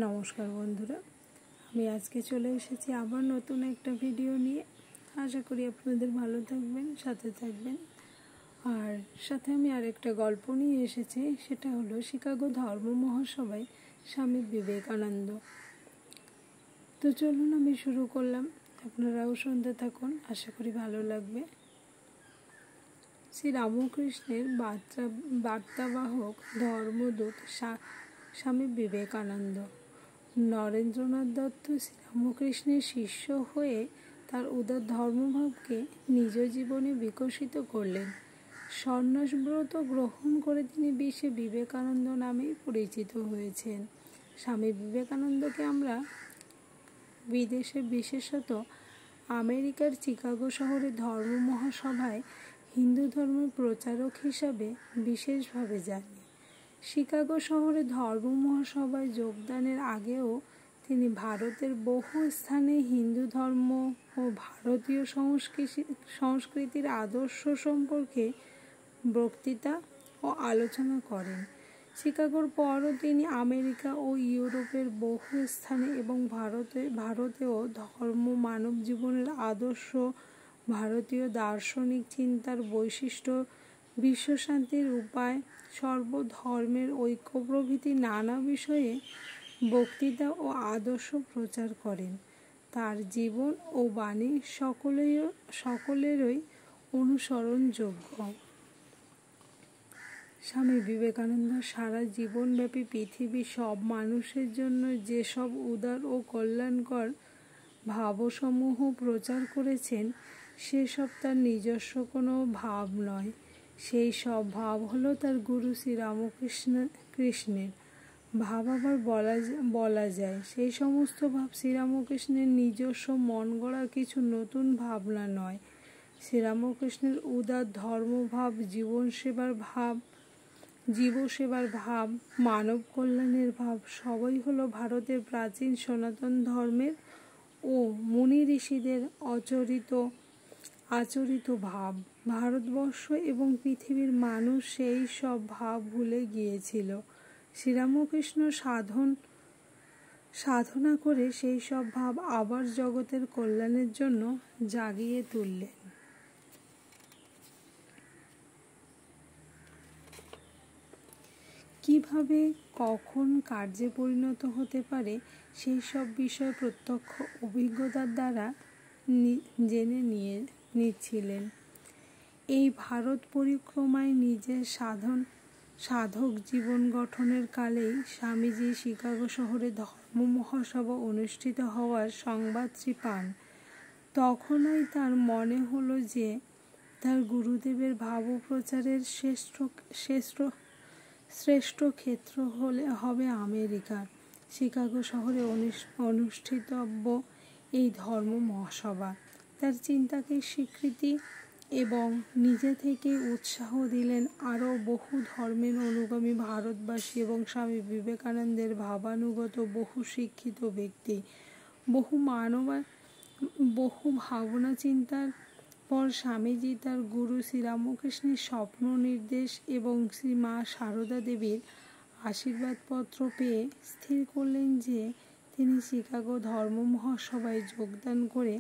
নমস্কার বন্ধুরা, আমি আজকে চলে এসেছি আবার নতুন একটা ভিডিও নিয়ে। আশা করি আপনাদের ভালো থাকবেন, সাথে থাকবেন। আর সাথে আমি আরেকটা গল্প নিয়ে এসেছি, সেটা হলো শিকাগো ধর্ম মহাসভায় স্বামী বিবেকানন্দ। তো চলুন আমি শুরু করলাম, আপনারাও শুনতে থাকুন, আশা করি ভালো লাগবে। শ্রী রামকৃষ্ণের বার্তাবাহক ধর্মদূত স্বামী বিবেকানন্দ। নরেন্দ্রনাথ দত্ত শ্রীরামকৃষ্ণের শিষ্য হয়ে তার উদার ধর্মভাবকে নিজ জীবনে বিকশিত করলেন। সন্ন্যাসব্রত গ্রহণ করে তিনি বিশ্বে বিবেকানন্দ নামেই পরিচিত হয়েছেন। স্বামী বিবেকানন্দকে আমরা বিদেশে, বিশেষত আমেরিকার চিকাগো শহরে ধর্ম মহাসভায় হিন্দু ধর্মের প্রচারক হিসাবে বিশেষভাবে জানি। শিকাগো শহরে ধর্ম মহাসভায় যোগদানের আগেও তিনি ভারতের বহু স্থানে হিন্দু ধর্ম ও ভারতীয় সংস্কৃতির আদর্শ সম্পর্কে বক্তৃতা ও আলোচনা করেন। শিকাগোর পরও তিনি আমেরিকা ও ইউরোপের বহু স্থানে এবং ভারতেও ধর্ম, মানব জীবনের আদর্শ, ভারতীয় দার্শনিক চিন্তার বৈশিষ্ট্য, বিশ্বশান্তির উপায়, সর্বধর্মের ঐক্য প্রভৃতি নানা বিষয়ে বক্তৃতা ও আদর্শ প্রচার করেন। তার জীবন ও বাণী সকলেরই অনুসরণযোগ্য। স্বামী বিবেকানন্দ সারা জীবনব্যাপী পৃথিবীর সব মানুষের জন্য যেসব উদার ও কল্যাণকর ভাবসমূহ প্রচার করেছেন, সেসব তার নিজস্ব কোনো ভাব নয়। সেই সব ভাব হলো তার গুরু শ্রী রামকৃষ্ণের ভাব। আবার বলা যায় সেই সমস্ত ভাব শ্রীরামকৃষ্ণের নিজস্ব মন গড়া কিছু নতুন ভাবনা নয়। শ্রীরামকৃষ্ণের উদার ধর্মভাব, জীবসেবার ভাব, মানব কল্যাণের ভাব সবই হলো ভারতের প্রাচীন সনাতন ধর্মের ও মুনি ঋষিদের আচরিত ভাব। ভারতবর্ষ এবং পৃথিবীর মানুষ সেই সব ভাব ভুলে গিয়েছিল। শ্রীরামকৃষ্ণ সাধনা করে সেই সব ভাব আবার জগতের কল্যাণের জন্য জাগিয়ে তুললেন। কিভাবে, কখন কার্যে পরিণত হতে পারে, সেই সব বিষয় প্রত্যক্ষ অভিজ্ঞতার দ্বারা জেনে নিচ্ছিলেন। এই ভারত পরিক্রমায় নিজের সাধক জীবন গঠনের কালেই স্বামীজি শিকাগো শহরে ধর্ম মহাসভা অনুষ্ঠিত হওয়ার সংবাদটি পান। তখনই তার মনে হলো যে তার গুরুদেবের ভাবপ্রচারের শ্রেষ্ঠ ক্ষেত্র হবে আমেরিকা। শিকাগো শহরে অনুষ্ঠিতব্য এই ধর্ম মহাসভা তার চিন্তাকে স্বীকৃতি এবং নিজে থেকে উৎসাহ দিলেন আরও বহু ধর্মের অনুগামী ভারতবাসী এবং স্বামী বিবেকানন্দের ভাবানুগত বহু শিক্ষিত ব্যক্তি। বহু ভাবনা চিন্তার পর স্বামীজি তার গুরু শ্রীরামকৃষ্ণের স্বপ্ন নির্দেশ এবং শ্রী মা সারদা দেবীর আশীর্বাদপত্র পেয়ে স্থির করলেন যে তিনি শিকাগো ধর্ম মহাসভায় যোগদান করে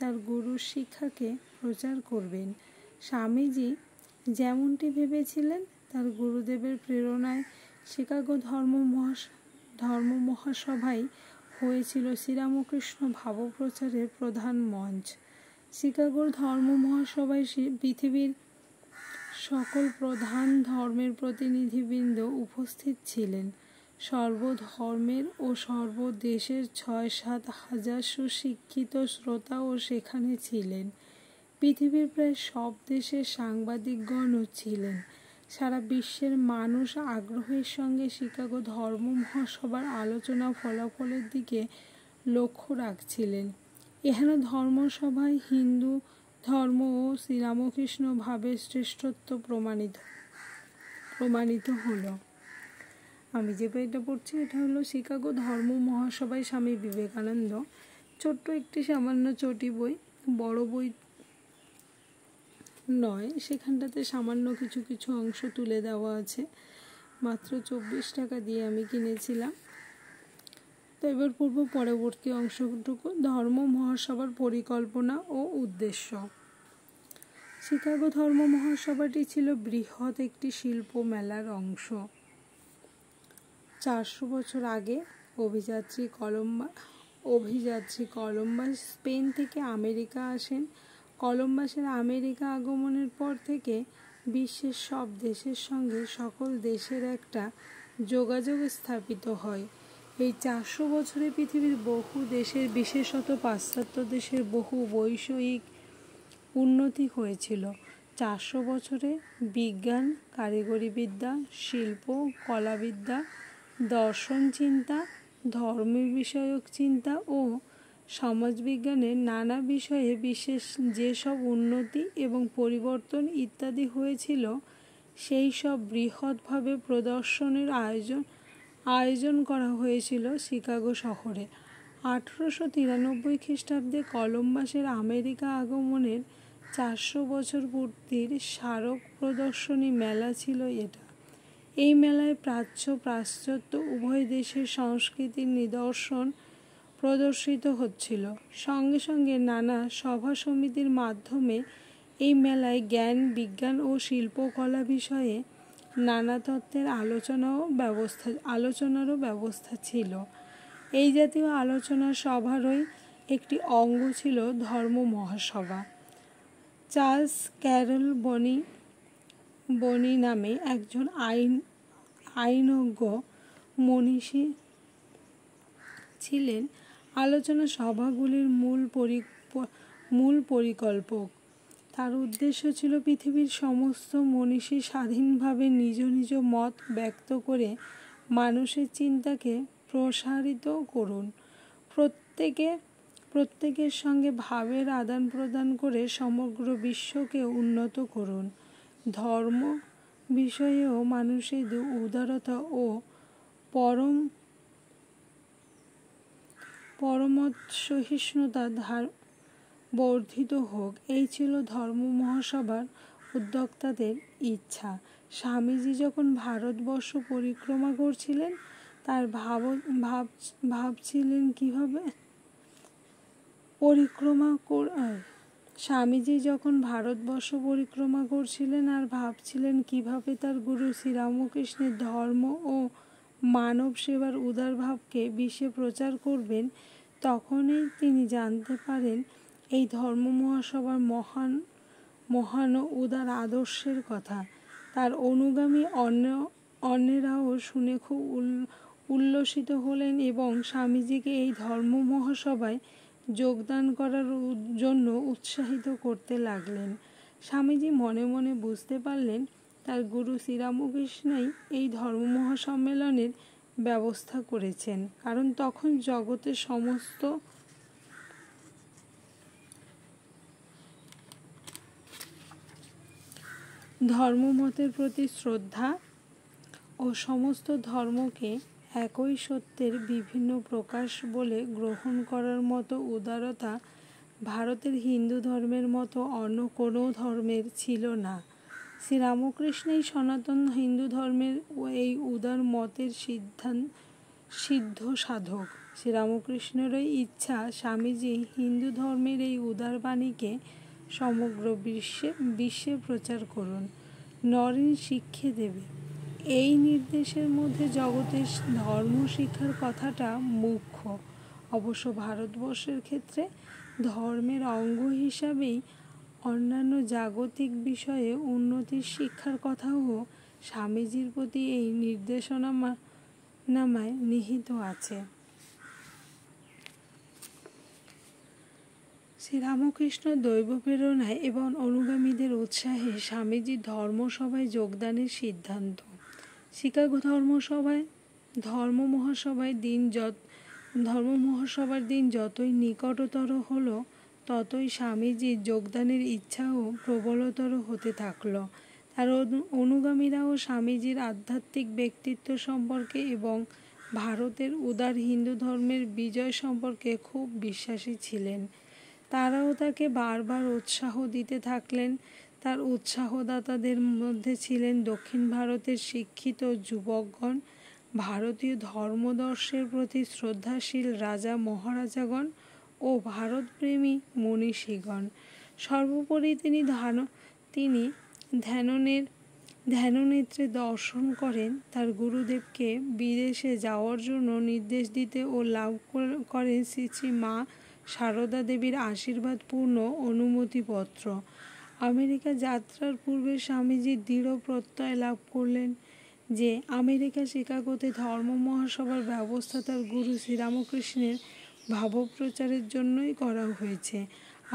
তার গুরুর শিক্ষাকে প্রচার করবেন। স্বামীজি যেমনটি ভেবেছিলেন, তার গুরুদেবের প্রেরণায় শিকাগো ধর্ম মহাসভাই হয়েছিল শ্রীরামকৃষ্ণ ভাবপ্রচারের প্রধান মঞ্চ। শিকাগোর ধর্ম মহাসভায় পৃথিবীর সকল প্রধান ধর্মের প্রতিনিধিবৃন্দ উপস্থিত ছিলেন। সর্বধর্মের ও সর্বদেশের 6-7 হাজার সুশিক্ষিত শ্রোতাও সেখানে ছিলেন। পৃথিবীর প্রায় সব দেশের সাংবাদিকগণও ছিলেন। সারা বিশ্বের মানুষ আগ্রহের সঙ্গে শিকাগো ধর্ম মহাসভার আলোচনা ফলাফলের দিকে লক্ষ্য রাখছিলেন। এখানে ধর্মসভায় হিন্দু ধর্ম ও শ্রীরামকৃষ্ণ ভাবের শ্রেষ্ঠত্ব প্রমাণিত হলো। আমি যে বইটা পড়ছি এটা হলো শিকাগো ধর্ম মহাসভায় স্বামী বিবেকানন্দ। ছোট্ট একটি সামান্য চটি বই, বড় বই নয়। সেখানটাতে সামান্য কিছু অংশ তুলে দেওয়া আছে। মাত্র 24 টাকা দিয়ে আমি কিনেছিলাম। তো এবার পূর্ব পরবর্তী অংশটুকু ধর্ম মহাসভার পরিকল্পনা ও উদ্দেশ্য। শিকাগো ধর্ম মহাসভাটি ছিল বৃহৎ একটি শিল্প মেলার অংশ। 400 বছর আগে অভিযাত্রী কলম্বাস স্পেন থেকে আমেরিকা আসেন। কলম্বাসের আমেরিকা আগমনের পর থেকে বিশ্বের সব দেশের সঙ্গে সকল দেশের একটা যোগাযোগ স্থাপিত হয়। এই 400 বছরে পৃথিবীর বহু দেশের, বিশেষত পাশ্চাত্য দেশের বহু বৈষয়িক উন্নতি হয়েছিল। 400 বছরে বিজ্ঞান, কারিগরি বিদ্যা, শিল্প, কলাবিদ্যা, দর্শন চিন্তা, ধর্ম বিষয়ক চিন্তা ও সমাজবিজ্ঞানের নানা বিষয়ে বিশেষ যেসব উন্নতি এবং পরিবর্তন ইত্যাদি হয়েছিল, সেই সব বৃহৎভাবে প্রদর্শনের আয়োজন করা হয়েছিল শিকাগো শহরে। 1893 খ্রিস্টাব্দে কলম্বাসের আমেরিকা আগমনের 400 বছর পূর্তির স্মারক প্রদর্শনী মেলা ছিল এটা। এই মেলায় প্রাচ্য পাশ্চাত্য উভয় দেশের সংস্কৃতির নিদর্শন প্রদর্শিত হচ্ছিল। সঙ্গে সঙ্গে নানা সভা সমিতির মাধ্যমে এই মেলায় জ্ঞান, বিজ্ঞান ও শিল্পকলা বিষয়ে নানা তত্ত্বের আলোচনারও ব্যবস্থা ছিল। এই জাতীয় আলোচনা সভারই একটি অঙ্গ ছিল ধর্ম মহাসভা। চার্লস ক্যারল বনি নামে একজন আইনজ্ঞ মনীষী ছিলেন আলোচনা সভাগুলির মূল পরিকল্পক। তার উদ্দেশ্য ছিল পৃথিবীর সমস্ত মনীষী স্বাধীনভাবে নিজ নিজ মত ব্যক্ত করে মানুষের চিন্তাকে প্রসারিত করুন, প্রত্যেকের সঙ্গে ভাবের আদান প্রদান করে সমগ্র বিশ্বকে উন্নত করুন। ধর্ম বিষয়েও মানুষের উদারতা ও পরমত সহিষ্ণুতা বর্ধিত হোক, এই ছিল ধর্ম মহাসভার উদ্যোক্তাদের ইচ্ছা। স্বামীজি যখন ভারতবর্ষ পরিক্রমা করছিলেন, তার ভাবছিলেন কিভাবে স্বামীজি যখন ভারতবর্ষ পরিক্রমা করছিলেন আর ভাবছিলেন কিভাবে তার গুরু শ্রীরামকৃষ্ণের ধর্ম ও মানব সেবার উদার ভাবকে বিশ্বে প্রচার করবেন, তখনই তিনি জানতে পারেন এই ধর্ম মহাসভার মহান ও উদার আদর্শের কথা। তার অনুগামী অন্যেরাও শুনে খুব উল্লসিত হলেন এবং স্বামীজিকে এই ধর্ম মহাসভায় যোগদান করার জন্য উৎসাহিত করতে লাগলেন। স্বামীজি মনে মনে বুঝতে পারলেন তার গুরু শ্রীরামকৃষ্ণই এই ধর্ম মহাসম্মেলনের ব্যবস্থা করেছেন, কারণ তখন জগতের সমস্ত ধর্মমতের প্রতি শ্রদ্ধা ও সমস্ত ধর্মকে একই সত্যের বিভিন্ন প্রকাশ বলে গ্রহণ করার মতো উদারতা ভারতের হিন্দু ধর্মের মতো অন্য কোনো ধর্মের ছিল না। শ্রীরামকৃষ্ণই সনাতন হিন্দু ধর্মের এই উদার মতের সিদ্ধ সাধক। শ্রীরামকৃষ্ণেরই ইচ্ছা স্বামীজি হিন্দু ধর্মের এই উদার বাণীকে সমগ্র বিশ্বে প্রচার করুন, নরেন শিক্ষে দেবে। এই নির্দেশের মধ্যে জগতের ধর্ম শিক্ষার কথাটা মুখ্য। অবশ্য ভারতবর্ষের ক্ষেত্রে ধর্মের অঙ্গ হিসাবেই অন্যান্য জাগতিক বিষয়ে উন্নতির শিক্ষার কথাও স্বামীজির প্রতি এই নির্দেশনামায় নিহিত আছে। শ্রীরামকৃষ্ণ দৈব প্রেরণায় এবং অনুগামীদের উৎসাহে স্বামীজির ধর্মসভায় যোগদানের সিদ্ধান্ত। শিকাগো ধর্ম মহাসভার দিন যতই নিকটতর হলো, ততই স্বামীজির যোগদানের ইচ্ছাও প্রবলতর হতে থাকল। তার অনুগামীরাও স্বামীজির আধ্যাত্মিক ব্যক্তিত্ব সম্পর্কে এবং ভারতের উদার হিন্দু ধর্মের বিজয় সম্পর্কে খুব বিশ্বাসী ছিলেন। তারাও তাকে বারবার উৎসাহ দিতে থাকলেন। তার উৎসাহদাতাদের মধ্যে ছিলেন দক্ষিণ ভারতের শিক্ষিত যুবকগণ, ভারতীয় ধর্মদর্শের প্রতি শ্রদ্ধাশীল রাজা মহারাজাগণ ও ভারতপ্রেমী মনীষীগণ। সর্বোপরি তিনি ধ্যাননেত্রে দর্শন করেন তার গুরুদেবকে বিদেশে যাওয়ার জন্য নির্দেশ দিতে ও লাভ করেন শ্রী শ্রী মা সারদা দেবীর আশীর্বাদপূর্ণ অনুমতিপত্র। আমেরিকা যাত্রার পূর্বে স্বামীজি দৃঢ় প্রত্যয় লাভ করলেন যে আমেরিকা শিকাগোতে ধর্ম মহাসভার ব্যবস্থা তার গুরু শ্রীরামকৃষ্ণের ভাবপ্রচারের জন্যই করা হয়েছে।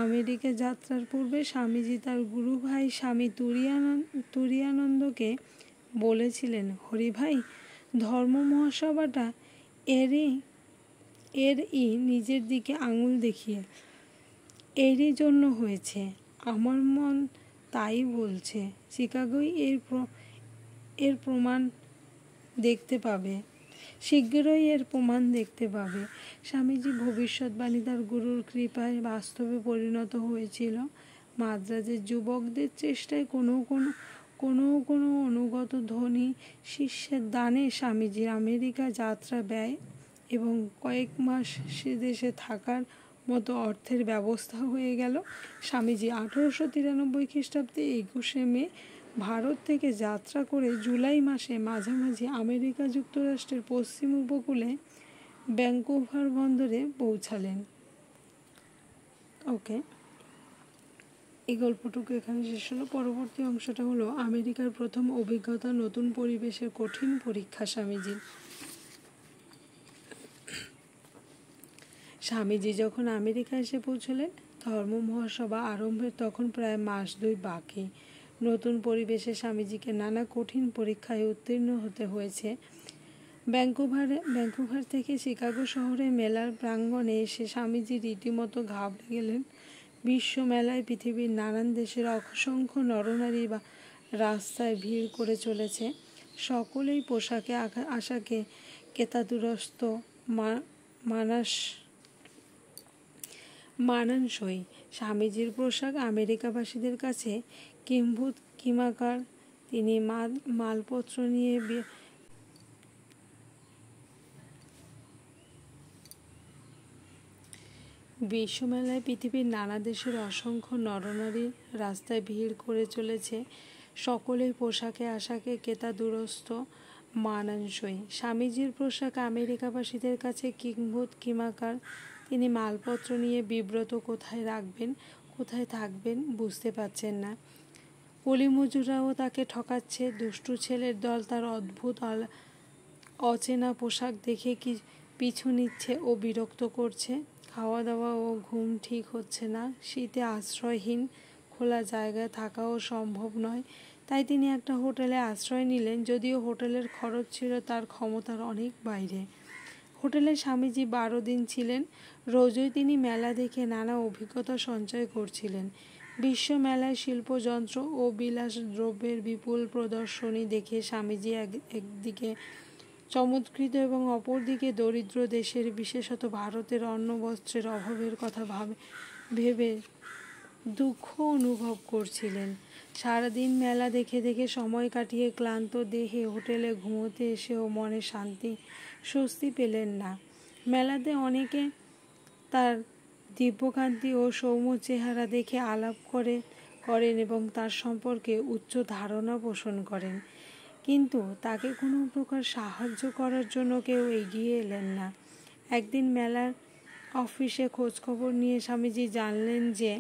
আমেরিকা যাত্রার পূর্বে স্বামীজি তার গুরু ভাই স্বামী তুরীয়ানন্দকে বলেছিলেন, হরিভাই, ধর্ম মহাসভাটা এরই নিজের দিকে আঙুল দেখিয়ে এরই জন্য হয়েছে। আমার মন তাই বলছে। শিকাগোয় এর প্রমাণ দেখতে পাবে, শীঘ্রই এর প্রমাণ দেখতে পাবে। স্বামীজি ভবিষ্যৎবাণী তার গুরুর কৃপায় বাস্তবে পরিণত হয়েছিল। মাদ্রাজের যুবকদের চেষ্টায় কোনো অনুগত ধনী শিষ্যের দানে স্বামীজির আমেরিকা যাত্রা ব্যয় এবং কয়েক মাস সে দেশে থাকার মতো অর্থের ব্যবস্থা হয়ে গেল। স্বামীজি 1893 খ্রিস্টাব্দে 21শে মে ভারত থেকে যাত্রা করে জুলাই মাসে মাঝামাঝি আমেরিকা যুক্তরাষ্ট্রের পশ্চিম উপকূলে ভ্যাঙ্কুভার বন্দরে পৌঁছালেন। ওকে, এই গল্পটুকু এখানে শেষ হলো। পরবর্তী অংশটা হলো আমেরিকার প্রথম অভিজ্ঞতা, নতুন পরিবেশের কঠিন পরীক্ষা স্বামীজির। স্বামীজি যখন আমেরিকা এসে পৌঁছলেন, ধর্ম মহাসভা আরম্ভের তখন প্রায় মাস 2 বাকি। নতুন পরিবেশে স্বামীজিকে নানা কঠিন পরীক্ষায় উত্তীর্ণ হতে হয়েছে। ভ্যাঙ্কুভার থেকে শিকাগো শহরে মেলার প্রাঙ্গণে এসে স্বামীজি রীতিমতো ঘাবড়ে গেলেন। বিশ্ব মেলায় পৃথিবীর নানান দেশের অসংখ্য নরনারী বা রাস্তায় ভিড় করে চলেছে। সকলেই পোশাকে আশাকে কেতাদুরস্ত মানানসই। স্বামীজির পোশাক আমেরিকাবাসীদের কাছে কিম্ভূত কিমাকার। তিনি মালপত্র নিয়ে বিশ্বমেলায় পৃথিবীর নানা দেশের অসংখ্য নরনারী রাস্তায় ভিড় করে চলেছে। সকলেই পোশাকে আশাকে কেতাদুরস্ত মানানসই। স্বামীজির পোশাক আমেরিকাবাসীদের কাছে কিম্ভূত কিমাকার। তিনি মালপত্র নিয়ে বিব্রত, কোথায় রাখবেন কোথায় থাকবেন বুঝতে পারছেন না। কলিমজুরাও তাকে ঠকাচ্ছে। দুষ্টু ছেলের দল তার অদ্ভুত অচেনা পোশাক দেখে পিছু নিচ্ছে ও বিরক্ত করছে। খাওয়া দাওয়া ও ঘুম ঠিক হচ্ছে না। শীতে আশ্রয়হীন, খোলা জায়গায় থাকাও সম্ভব নয়। তাই তিনি একটা হোটেলে আশ্রয় নিলেন, যদিও হোটেলের খরচ ছিল তার ক্ষমতার অনেক বাইরে। হোটেলে স্বামীজি 12 দিন ছিলেন। রোজই তিনি মেলা দেখে নানা অভিজ্ঞতা সঞ্চয় করছিলেন। বিশ্ব মেলায় শিল্পযন্ত্র ও বিলাস দ্রব্যের বিপুল প্রদর্শনী দেখে স্বামীজি একদিকে চমৎকৃত এবং অপরদিকে দরিদ্র দেশের, বিশেষত ভারতের অন্ন বস্ত্রের অভাবের কথা ভেবে দুঃখ অনুভব করছিলেন। সারাদিন মেলা দেখে দেখে সময় কাটিয়ে ক্লান্ত দেহে হোটেলে ঘুমোতে এসেও মনে স্বস্তি পেলেন না। মেলাতে অনেকে তার দিব্যকান্তি ও সৌম্য চেহারা দেখে আলাপ করেন এবং তার সম্পর্কে উচ্চ ধারণা পোষণ করেন, কিন্তু তাকে কোনো প্রকার সাহায্য করার জন্য কেউ এগিয়ে এলেন না। একদিন মেলার অফিসে খোঁজখবর নিয়ে স্বামীজি জানলেন যে